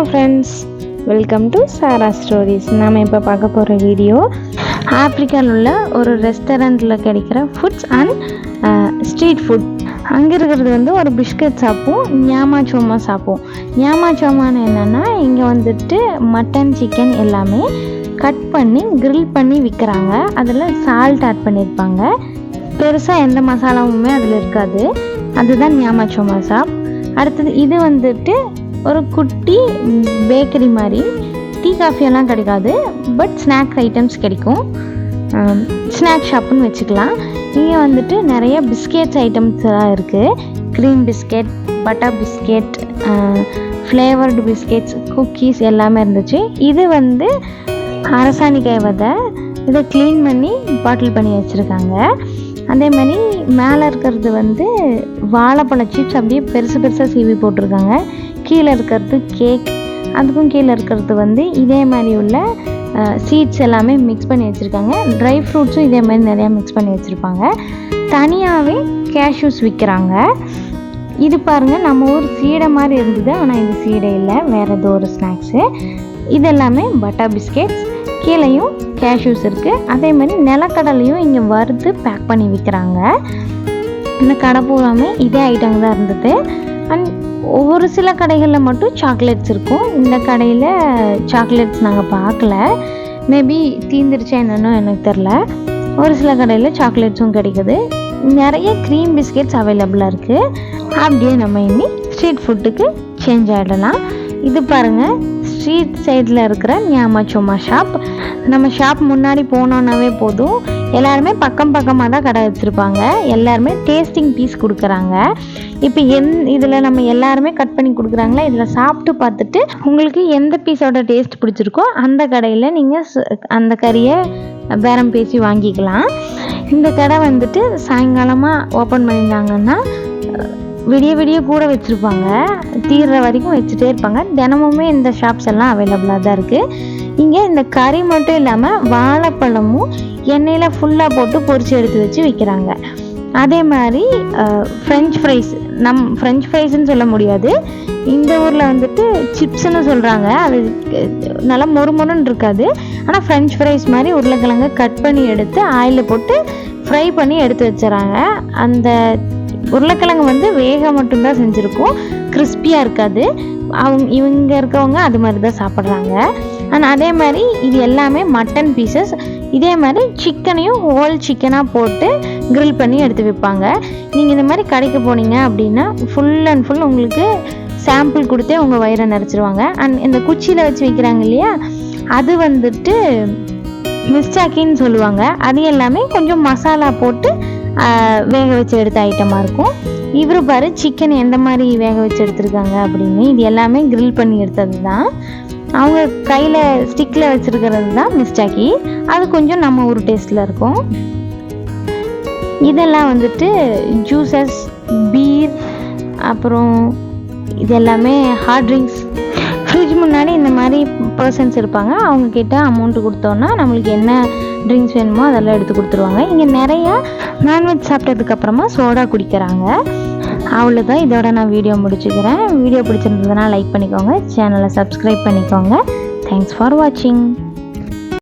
Hello friends, welcome to Sara Stories. நாம இப்போ பார்க்க போகிற வீடியோ ஆப்பிரிக்காவில் உள்ள ஒரு ரெஸ்டாரண்ட்டில் கிடைக்கிற ஃபுட்ஸ் அண்ட் ஸ்ட்ரீட் ஃபுட். அங்கே இருக்கிறது வந்து ஒரு பிஸ்கட் ஷாப்பும் ஞாமா சோமா ஷாப்பும். ஞாமா சோமான்னு என்னென்னா இங்கே வந்துட்டு மட்டன் சிக்கன் எல்லாமே கட் பண்ணி கிரில் பண்ணி விற்கிறாங்க. அதில் சால்ட் ஆட் பண்ணியிருப்பாங்க. பெருசாக எந்த மசாலாவுமே அதில் இருக்காது. அதுதான் ஞாமா சோமா ஷாப். அடுத்தது இது வந்துட்டு ஒரு குட்டி பேக்கரி மாதிரி. டீ காஃபியெல்லாம் கிடைக்காது, பட் ஸ்நாக்ஸ் ஐட்டம்ஸ் கிடைக்கும். ஸ்நாக் ஷாப்புன்னு வச்சுக்கலாம். இங்கே வந்துட்டு நிறைய பிஸ்கெட்ஸ் ஐட்டம்ஸ் எல்லாம் இருக்குது. Cream biscuit, butter biscuit, flavoured biscuits, cookies எல்லாமே இருந்துச்சு. இது வந்து அரசாணிக்காய் விதை. இதை க்ளீன் பண்ணி பாட்டில் பண்ணி வச்சுருக்காங்க. அதே மாதிரி மேலே இருக்கிறது வந்து வாழைப்பழ சிப்ஸ் அப்படியே பெருசு பெருசாக சீவி போட்டிருக்காங்க. கீழே இருக்கிறது கேக், அதுக்கும் கீழே இருக்கிறது வந்து இதே மாதிரி உள்ள சீட்ஸ் எல்லாமே மிக்ஸ் பண்ணி வச்சுருக்காங்க. ட்ரை ஃப்ரூட்ஸும் இதே மாதிரி நிறையா மிக்ஸ் பண்ணி வச்சுருப்பாங்க. தனியாகவே கேஷ்யூஸ் விற்கிறாங்க. இது பாருங்கள், நம்ம ஊர் சீடை மாதிரி இருந்தது, ஆனால் இது சீடை இல்லை, வேறு ஏதோ ஒரு ஸ்நாக்ஸு. இதெல்லாமே பட்டர் பிஸ்கெட்ஸ். கீழேயும் கேஷ்யூஸ் இருக்குது. அதே மாதிரி நிலக்கடலையும் இங்கே வறுத்து பேக் பண்ணி விற்கிறாங்க. இந்த கடை பூராமே இதே ஐட்டம் தான் இருந்தது. அண்ட் ஒவ்வொரு சில கடைகளில் மட்டும் சாக்லேட்ஸ் இருக்கும். இந்த கடையில் சாக்லேட்ஸ் நாங்கள் பார்க்கல. மேபி தீந்துருச்சா என்னன்னு எனக்கு தெரில. ஒரு சில கடையில் சாக்லேட்ஸும் கிடைக்குது. நிறைய க்ரீம் பிஸ்கெட்ஸ் அவைலபிளாக இருக்குது. அப்படியே நம்ம இனி ஸ்ட்ரீட் ஃபுட்டுக்கு சேஞ்ச் ஆகிடலாம். இது பாருங்கள், ஸ்ட்ரீட் சைடில் இருக்கிற ஞாமா சோமா ஷாப். நம்ம ஷாப் முன்னாடி போனோன்னாவே போதும், எல்லாருமே பக்கம் பக்கமாக தான் கடை வச்சுருப்பாங்க. எல்லாருமே டேஸ்டிங் பீஸ் கொடுக்குறாங்க. இப்போ இதில் நம்ம எல்லாருமே கட் பண்ணி கொடுக்குறாங்களா, இதில் சாப்பிட்டு பார்த்துட்டு உங்களுக்கு எந்த பீஸோட டேஸ்ட் பிடிச்சிருக்கோ அந்த கடையில் நீங்கள் அந்த கறியை பேரம் பேசி வாங்கிக்கலாம். இந்த கடை வந்துட்டு சாயங்காலமாக ஓப்பன் பண்ணியிருந்தாங்கன்னா விடிய விடிய கூட வச்சுருப்பாங்க. தீர்ற வரைக்கும் வச்சுட்டே இருப்பாங்க. தினமுமே இந்த ஷாப்ஸ் எல்லாம் அவைலபிளாக தான் இருக்குது. இங்கே இந்த கறி மட்டும் இல்லாமல் வாழைப்பழமும் எண்ணெயில் ஃபுல்லாக போட்டு பொரிச்சு எடுத்து வச்சு விற்கிறாங்க. அதே மாதிரி ஃப்ரெஞ்ச் ஃப்ரைஸ், ஃப்ரெஞ்ச் ஃப்ரைஸ்ன்னு சொல்ல முடியாது, இந்த ஊரில் வந்துட்டு சிப்ஸ்ன்னு சொல்கிறாங்க. அது நல்லா மொறுமொறுன்னு இருக்காது, ஆனால் ஃப்ரெஞ்ச் ஃப்ரைஸ் மாதிரி உருளைக்கிழங்கு கட் பண்ணி எடுத்து ஆயிலில் போட்டு ஃப்ரை பண்ணி எடுத்து வச்சுறாங்க. அந்த உருளைக்கிழங்கு வந்து வேக மட்டும்தான் செஞ்சுருக்கும், கிறிஸ்பியாக இருக்காது. இவங்க இருக்கவங்க அது மாதிரி தான் சாப்பிட்றாங்க. ஆனால் அதே மாதிரி இது எல்லாமே மட்டன் பீசஸ். இதே மாதிரி சிக்கனையும் ஹோல் சிக்கனாக போட்டு கிரில் பண்ணி எடுத்து வைப்பாங்க. நீங்கள் இந்த மாதிரி கடைக்கு போனீங்க அப்படின்னா ஃபுல் அண்ட் ஃபுல் உங்களுக்கு சாம்பிள் கொடுத்தே உங்கள் வயிறை நிறச்சிருவாங்க. அண்ட் இந்த குச்சியில் வச்சு வைக்கிறாங்க இல்லையா, அது வந்துட்டு மிஸ்டாக்கின்னு சொல்லுவாங்க. அது எல்லாமே கொஞ்சம் மசாலா போட்டு வேக வச்சு எடுத்த ஐட்டமாக இருக்கும். இவர் பாரு சிக்கன் எந்த மாதிரி வேக வச்சு எடுத்துருக்காங்க அப்படின்னு. இது எல்லாமே கிரில் பண்ணி எடுத்தது தான். அவங்க கையில் ஸ்டிக்கில் வச்சுருக்கிறது தான் மிஸ்டாக்கி. அது கொஞ்சம் நம்ம ஊர் டேஸ்ட்டில் இருக்கும். இதெல்லாம் வந்துட்டு ஜூஸஸ், பீர், அப்புறம் இது எல்லாமே ஹாட் ட்ரிங்க்ஸ். ஃப்ரிட்ஜ் முன்னாடி இந்த மாதிரி பர்சன்ஸ் இருப்பாங்க. அவங்கக்கிட்ட அமௌண்ட்டு கொடுத்தோன்னா நம்மளுக்கு என்ன ட்ரிங்க்ஸ் வேணுமோ அதெல்லாம் எடுத்து கொடுத்துருவாங்க. இங்கே நிறையா நான்வெஜ் சாப்பிட்டதுக்கப்புறமா சோடா குடிக்கிறாங்க. அவ்வளோதான், இதோட நான் வீடியோ முடிச்சுக்கிறேன். வீடியோ பிடிச்சிருந்ததுன்னா லைக் பண்ணிக்கோங்க, சேனலை சப்ஸ்கிரைப் பண்ணிக்கோங்க. தேங்க்ஸ் ஃபார் வாட்சிங்.